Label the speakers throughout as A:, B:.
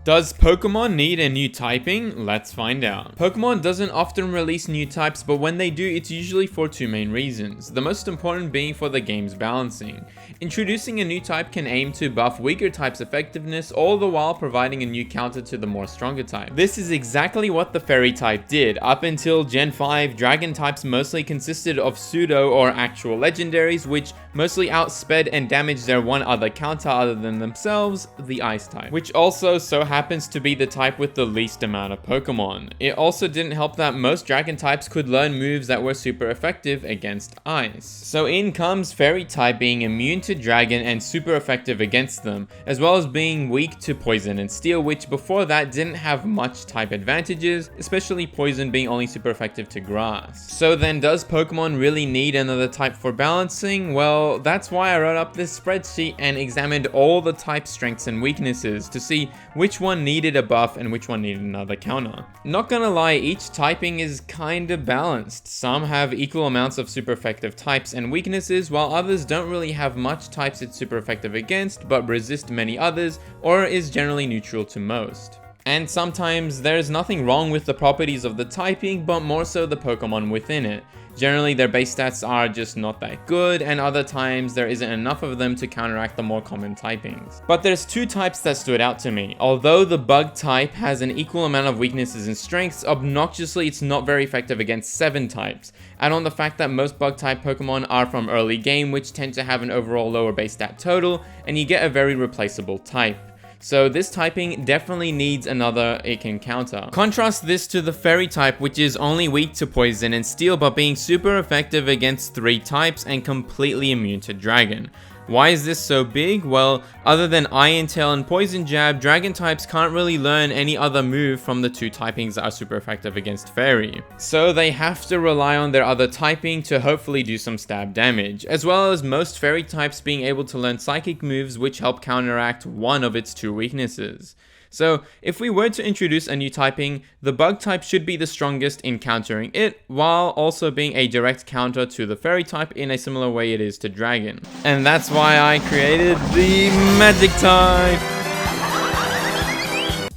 A: Does Pokemon need a new typing? Let's find out. Pokemon doesn't often release new types, but when they do, it's usually for two main reasons. The most important being for the game's balancing. Introducing a new type can aim to buff weaker types' effectiveness, all the while providing a new counter to the more stronger type. This is exactly what the Fairy type did. Up until Gen 5, Dragon types mostly consisted of pseudo or actual legendaries, which mostly outsped and damaged their one other counter other than themselves, the Ice type, which also so happens to be the type with the least amount of Pokemon. It also didn't help that most Dragon types could learn moves that were super effective against Ice. So in comes Fairy type being immune to Dragon and super effective against them, as well as being weak to Poison and Steel, which before that didn't have much type advantages, especially Poison being only super effective to Grass. So then, does Pokemon really need another type for balancing? Well, that's why I wrote up this spreadsheet and examined all the type strengths and weaknesses to see which one needed a buff and which one needed another counter. Not gonna lie, each typing is kinda balanced. Some have equal amounts of super effective types and weaknesses, while others don't really have much types it's super effective against, but resist many others, or is generally neutral to most. And sometimes there's nothing wrong with the properties of the typing, but more so the Pokemon within it. Generally, their base stats are just not that good, and other times there isn't enough of them to counteract the more common typings. But there's two types that stood out to me. Although the Bug type has an equal amount of weaknesses and strengths, obnoxiously it's not very effective against 7 types. Add on the fact that most Bug type Pokemon are from early game, which tend to have an overall lower base stat total, and you get a very replaceable type. So this typing definitely needs another it can counter. Contrast this to the Fairy type, which is only weak to Poison and Steel, but being super effective against 3 types and completely immune to Dragon. Why is this so big? Well, other than Iron Tail and Poison Jab, Dragon types can't really learn any other move from the 2 typings that are super effective against Fairy. So they have to rely on their other typing to hopefully do some stab damage, as well as most Fairy types being able to learn Psychic moves which help counteract one of its 2 weaknesses. So if we were to introduce a new typing, the Bug type should be the strongest in countering it, while also being a direct counter to the Fairy type in a similar way it is to Dragon. And that's why I created the Magic type!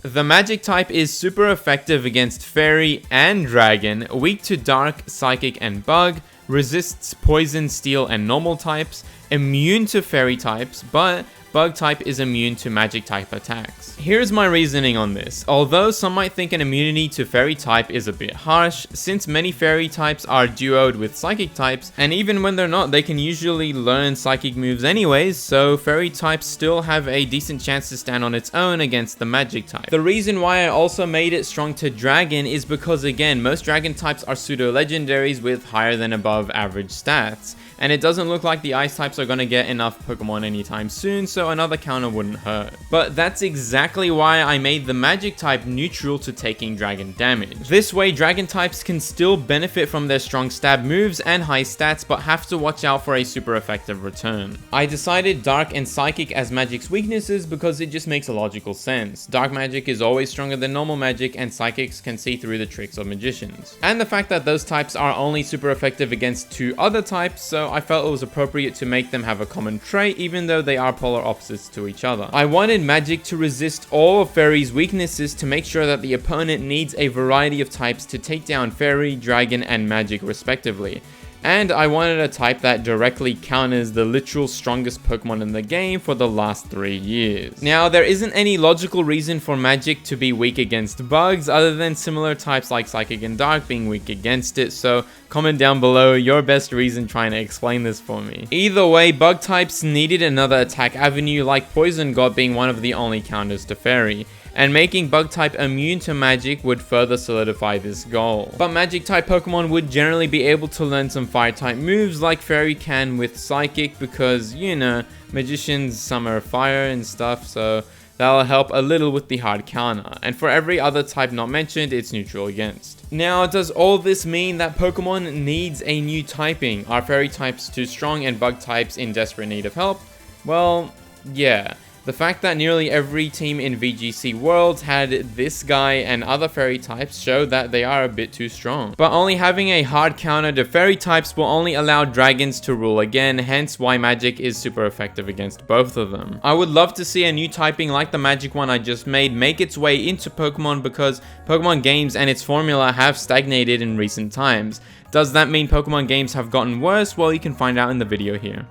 A: The Magic type is super effective against Fairy and Dragon, weak to Dark, Psychic, and Bug, resists Poison, Steel, and Normal types, immune to Fairy types, but Bug type is immune to Magic type attacks. Here's my reasoning on this. Although some might think an immunity to Fairy type is a bit harsh, since many Fairy types are duoed with Psychic types, and even when they're not, they can usually learn Psychic moves anyways, so Fairy types still have a decent chance to stand on its own against the Magic type. The reason why I also made it strong to Dragon is because, again, most Dragon types are pseudo-legendaries with higher than above average stats, and it doesn't look like the Ice types are gonna get enough Pokemon anytime soon, so another counter wouldn't hurt. But that's exactly why I made the Magic type neutral to taking Dragon damage. This way, Dragon types can still benefit from their strong stab moves and high stats, but have to watch out for a super effective return. I decided Dark and Psychic as Magic's weaknesses because it just makes a logical sense. Dark Magic is always stronger than normal Magic, and Psychics can see through the tricks of magicians. And the fact that those types are only super effective against 2 other types, so I felt it was appropriate to make them have a common trait, even though they are polar opposites to each other. I wanted Magic to resist all of Fairy's weaknesses to make sure that the opponent needs a variety of types to take down Fairy, Dragon, and Magic respectively. And I wanted a type that directly counters the literal strongest Pokemon in the game for the last 3 years. Now, there isn't any logical reason for Magic to be weak against Bugs other than similar types like Psychic and Dark being weak against it, so comment down below your best reason trying to explain this for me. Either way, Bug types needed another attack avenue, like Poison God being one of the only counters to Fairy, and making Bug type immune to Magic would further solidify this goal. But Magic type Pokemon would generally be able to learn some Fire type moves like Fairy can with Psychic because, you know, magicians summer fire and stuff, so that'll help a little with the hard counter. And for every other type not mentioned, it's neutral against. Now, does all this mean that Pokemon needs a new typing? Are Fairy types too strong and Bug types in desperate need of help? Well, yeah. The fact that nearly every team in VGC Worlds had this guy and other fairy types show that they are a bit too strong. But only having a hard counter to fairy types will only allow dragons to rule again, hence why magic is super effective against both of them. I would love to see a new typing like the magic one I just made make its way into Pokemon, because Pokemon games and its formula have stagnated in recent times. Does that mean Pokemon games have gotten worse? Well, you can find out in the video here.